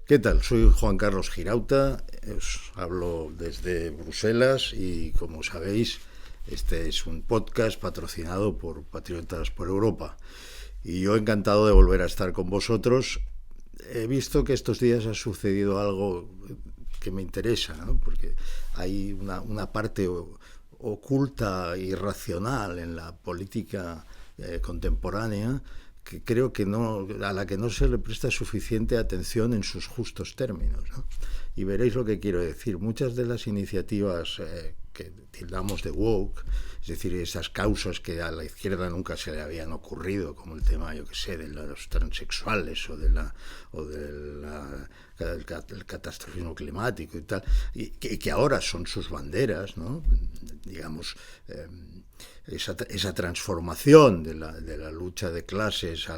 ¿Qué tal? Soy Juan Carlos Girauta, os hablo desde Bruselas y como sabéis, este es un podcast patrocinado por Patriotas por Europa. Y yo encantado de volver a estar con vosotros. He visto que estos días ha sucedido algo que me interesa, ¿no? Porque hay una parte oculta y racional en la política contemporánea que creo que no, a la que no se le presta suficiente atención en sus justos términos, ¿no? Y veréis lo que quiero decir. Muchas de las iniciativas que tildamos de woke, es decir, esas causas que a la izquierda nunca se le habían ocurrido, como el tema, yo que sé, de los transexuales el catastrofismo climático y tal, y que ahora son sus banderas, ¿no? Digamos, esa transformación de la lucha de clases a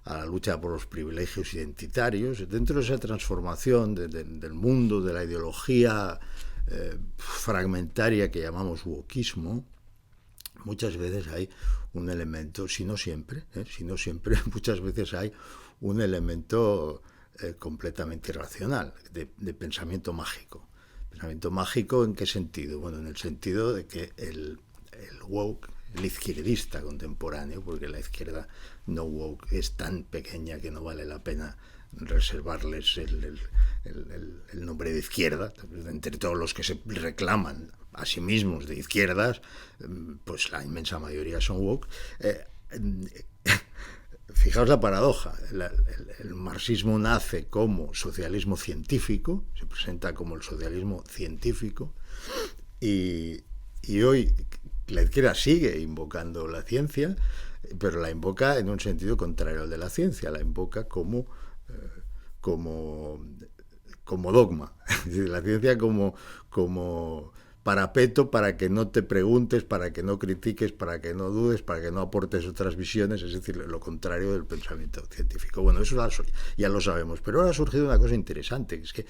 la lucha por los privilegios identitarios. Dentro de esa transformación del mundo, de la ideología fragmentaria que llamamos wokismo, muchas veces hay un elemento, si no siempre, muchas veces hay un elemento completamente irracional, de pensamiento mágico. ¿Pensamiento mágico en qué sentido? Bueno, en el sentido de que el woke, el izquierdista contemporáneo, porque la izquierda no woke es tan pequeña que no vale la pena reservarles el nombre de izquierda. Entre todos los que se reclaman a sí mismos de izquierdas, pues la inmensa mayoría son woke. Fijaos la paradoja, el marxismo nace como socialismo científico, se presenta como el socialismo científico, y hoy la izquierda sigue invocando la ciencia, pero la invoca en un sentido contrario al de la ciencia, la invoca como dogma, es decir, la ciencia como parapeto para que no te preguntes, para que no critiques, para que no dudes, para que no aportes otras visiones, es decir, lo contrario del pensamiento científico. Bueno, eso ya lo sabemos, pero ahora ha surgido una cosa interesante, que es que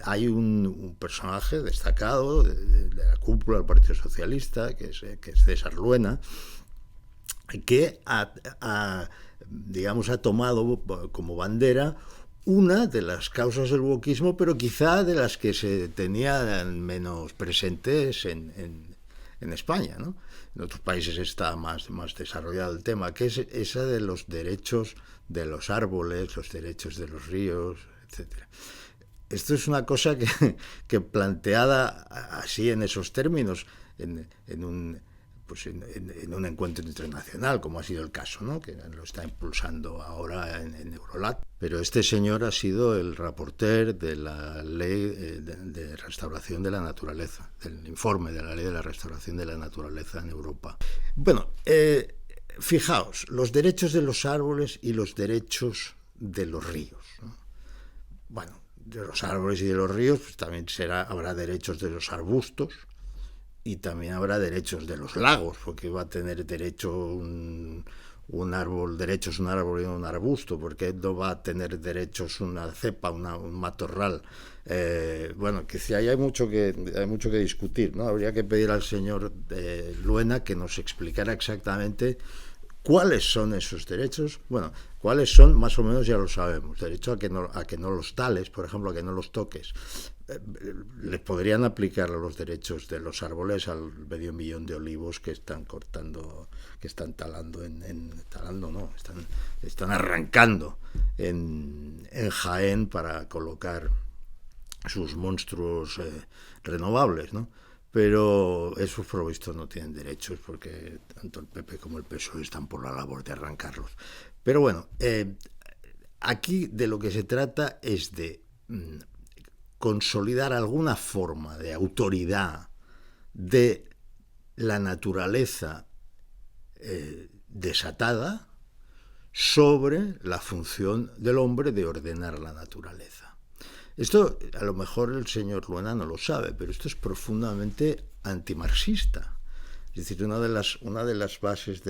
hay un personaje destacado de la cúpula del Partido Socialista, que es César Luena, que digamos, ha tomado como bandera una de las causas del wokismo, pero quizá de las que se tenían menos presentes en España, ¿no? En otros países está más desarrollado el tema, que es esa de los derechos de los árboles, los derechos de los ríos, etcétera. Esto es una cosa que planteada así en esos términos, en un encuentro internacional, como ha sido el caso, ¿no? Que lo está impulsando ahora en Eurolat. Pero este señor ha sido el reporter de la ley de restauración de la naturaleza, del informe de la ley de la restauración de la naturaleza en Europa. Bueno, fijaos, los derechos de los árboles y los derechos de los ríos, ¿no? Bueno, de los árboles y de los ríos, pues también habrá derechos de los arbustos, y también habrá derechos de los lagos, porque va a tener derecho un árbol y un arbusto, porque no va a tener derechos una cepa, un matorral. Bueno, que si hay mucho que discutir, ¿no? Habría que pedir al señor Luena que nos explicara exactamente ¿cuáles son esos derechos? Bueno, ¿cuáles son? Más o menos ya lo sabemos. Derecho a que no los tales, por ejemplo, a que no los toques. Les podrían aplicar los derechos de los árboles al medio millón de olivos que están cortando, que están talando están arrancando en Jaén para colocar sus monstruos renovables, ¿no? Pero esos provistos no tienen derechos porque tanto el PP como el PSOE están por la labor de arrancarlos. Pero bueno, aquí de lo que se trata es de consolidar alguna forma de autoridad de la naturaleza desatada sobre la función del hombre de ordenar la naturaleza. Esto a lo mejor el señor Luena no lo sabe, pero esto es profundamente antimarxista. Es decir, una de las bases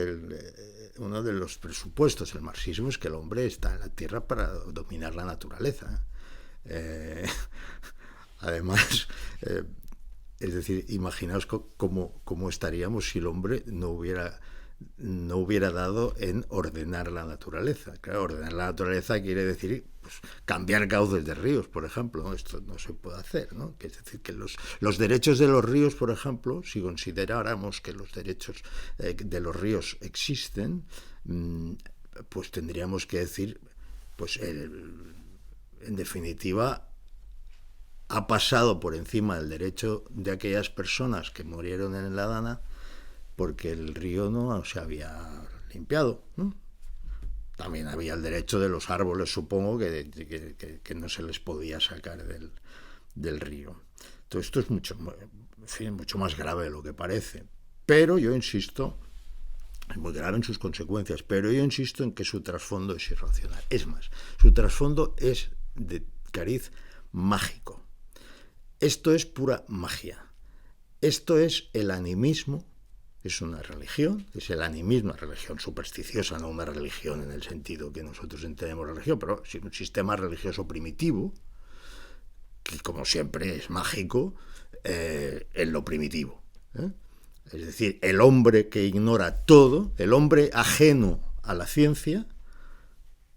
uno de los presupuestos del marxismo es que el hombre está en la tierra para dominar la naturaleza. Además, es decir, imaginaos cómo estaríamos si el hombre no hubiera no hubiera dado en ordenar la naturaleza. Claro, ordenar la naturaleza quiere decir pues, cambiar cauces de ríos, por ejemplo, ¿no? Esto no se puede hacer, ¿no? Es decir, que los derechos de los ríos, por ejemplo, si consideráramos que los derechos de los ríos existen, pues tendríamos que decir, pues en definitiva, ha pasado por encima del derecho de aquellas personas que murieron en la Dana porque el río no se había limpiado, ¿no? También había el derecho de los árboles, supongo, que no se les podía sacar del río. Todo esto es mucho más grave de lo que parece. Pero yo insisto, es muy grave en sus consecuencias, pero yo insisto en que su trasfondo es irracional. Es más, su trasfondo es de cariz mágico. Esto es pura magia. Esto es el animismo. Es una religión, es el animismo, una religión supersticiosa, no una religión en el sentido que nosotros entendemos religión, pero sí un sistema religioso primitivo, que como siempre es mágico en lo primitivo. Es decir, el hombre que ignora todo, el hombre ajeno a la ciencia,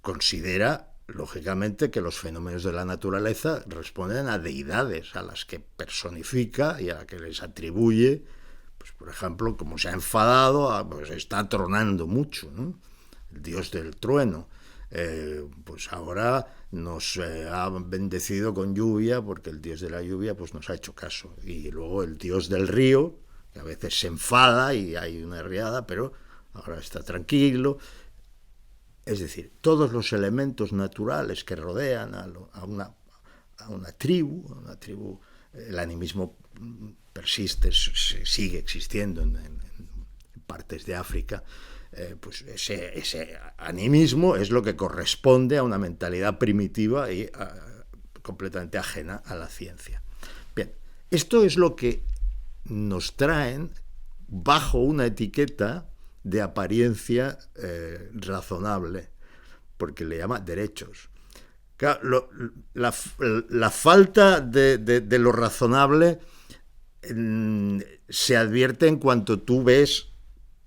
considera, lógicamente, que los fenómenos de la naturaleza responden a deidades a las que personifica y a las que les atribuye. Pues, por ejemplo, como se ha enfadado, pues está tronando mucho, ¿no? El dios del trueno. Pues ahora nos ha bendecido con lluvia porque el dios de la lluvia pues nos ha hecho caso. Y luego el dios del río, que a veces se enfada y hay una riada, pero ahora está tranquilo. Es decir, todos los elementos naturales que rodean a una tribu, el animismo persiste, sigue existiendo en partes de África, pues ese animismo es lo que corresponde a una mentalidad primitiva y completamente ajena a la ciencia. Bien, esto es lo que nos traen bajo una etiqueta de apariencia razonable, porque le llama derechos. Claro, la falta de lo razonable se advierte en cuanto tú ves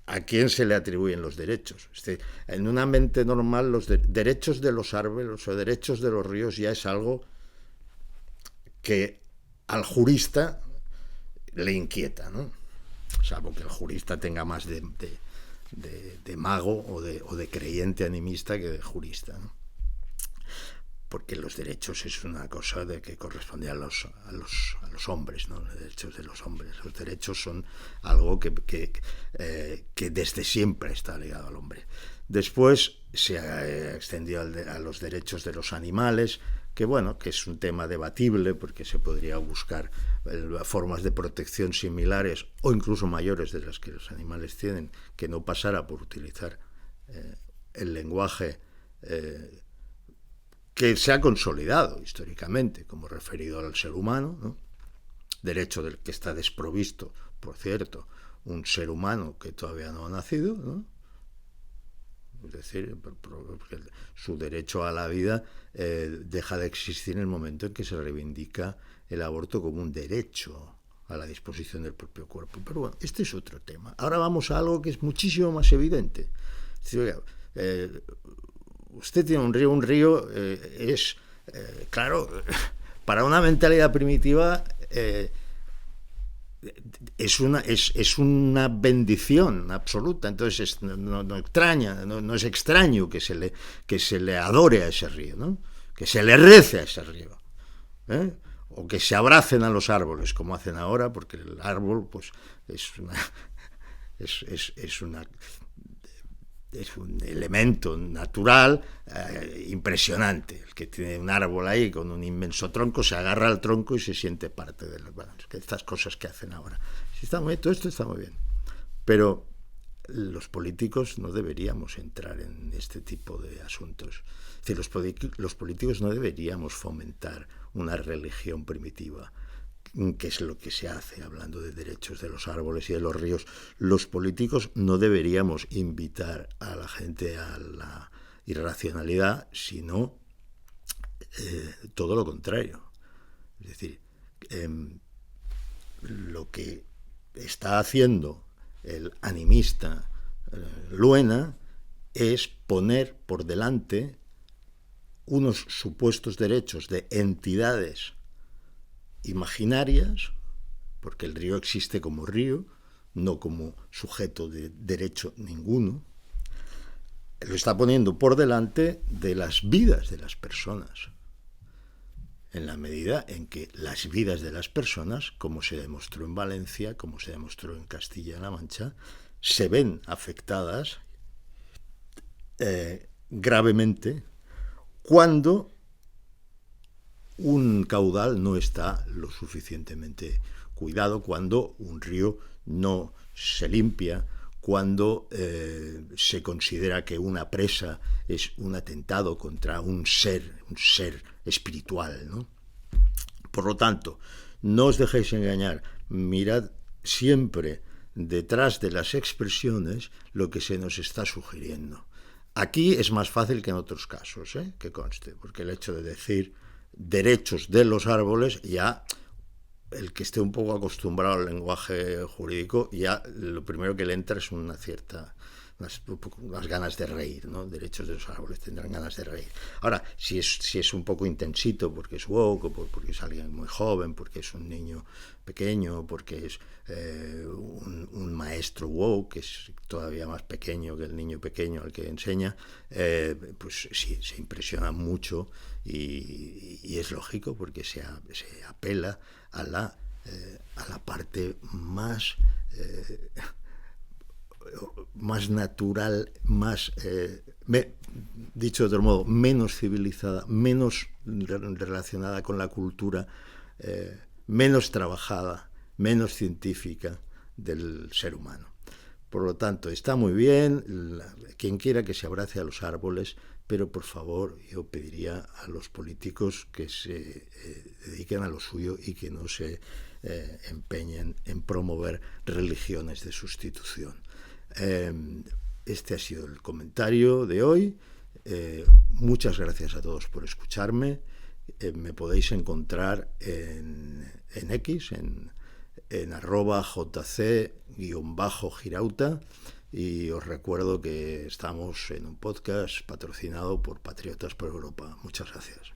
a quién se le atribuyen los derechos. En una mente normal, los derechos de los árboles o derechos de los ríos ya es algo que al jurista le inquieta, ¿no? Salvo que el jurista tenga más de mago o de creyente animista que de jurista, ¿no? Porque los derechos es una cosa que corresponde a los hombres, ¿no? Los derechos de los hombres. Los derechos son algo que desde siempre está ligado al hombre. Después se ha extendido a los derechos de los animales, que bueno, que es un tema debatible porque se podría buscar formas de protección similares o incluso mayores de las que los animales tienen, que no pasara por utilizar el lenguaje que se ha consolidado históricamente como referido al ser humano, ¿no? Derecho del que está desprovisto, por cierto, un ser humano que todavía no ha nacido, ¿no? Es decir, porque su derecho a la vida deja de existir en el momento en que se reivindica el aborto como un derecho a la disposición del propio cuerpo. Pero bueno, este es otro tema. Ahora vamos a algo que es muchísimo más evidente. Es decir, usted tiene un río es, claro, para una mentalidad primitiva es una bendición absoluta. Entonces no extraña, no es extraño que se le adore a ese río, ¿no? Que se le rece a ese río, o que se abracen a los árboles como hacen ahora, porque el árbol pues es un elemento natural impresionante. El que tiene un árbol ahí con un inmenso tronco se agarra al tronco y se siente parte de estas cosas que hacen ahora. Todo esto está muy bien, pero los políticos no deberíamos entrar en este tipo de asuntos. Es decir, los políticos no deberíamos fomentar una religión primitiva, que es lo que se hace hablando de derechos de los árboles y de los ríos. Los políticos no deberíamos invitar a la gente a la irracionalidad, sino todo lo contrario. Es decir, lo que está haciendo el animista Luena es poner por delante unos supuestos derechos de entidades imaginarias, porque el río existe como río, no como sujeto de derecho ninguno, lo está poniendo por delante de las vidas de las personas, en la medida en que las vidas de las personas, como se demostró en Valencia, como se demostró en Castilla-La Mancha, se ven afectadas gravemente cuando un caudal no está lo suficientemente cuidado, cuando un río no se limpia, cuando se considera que una presa es un atentado contra un ser espiritual, ¿no? Por lo tanto, no os dejéis engañar, mirad siempre detrás de las expresiones lo que se nos está sugiriendo. Aquí es más fácil que en otros casos, que conste, porque el hecho de decir derechos de los árboles, ya el que esté un poco acostumbrado al lenguaje jurídico, ya lo primero que le entra es una cierta... las ganas de reír, ¿no? Derechos de los árboles, tendrán ganas de reír. Ahora, si es un poco intensito, porque es woke, porque es alguien muy joven, porque es un niño pequeño, porque es un maestro woke, que es todavía más pequeño que el niño pequeño al que enseña, pues sí, se impresiona mucho y es lógico, porque se apela a la parte más... más natural, más, dicho de otro modo, menos civilizada, menos relacionada con la cultura, menos trabajada, menos científica del ser humano. Por lo tanto, está muy bien, quien quiera que se abrace a los árboles, pero por favor yo pediría a los políticos que se dediquen a lo suyo y que no se empeñen en promover religiones de sustitución. Este ha sido el comentario de hoy. Muchas gracias a todos por escucharme. Me podéis encontrar en X, en @jc_girauta, y os recuerdo que estamos en un podcast patrocinado por Patriotas por Europa. Muchas gracias.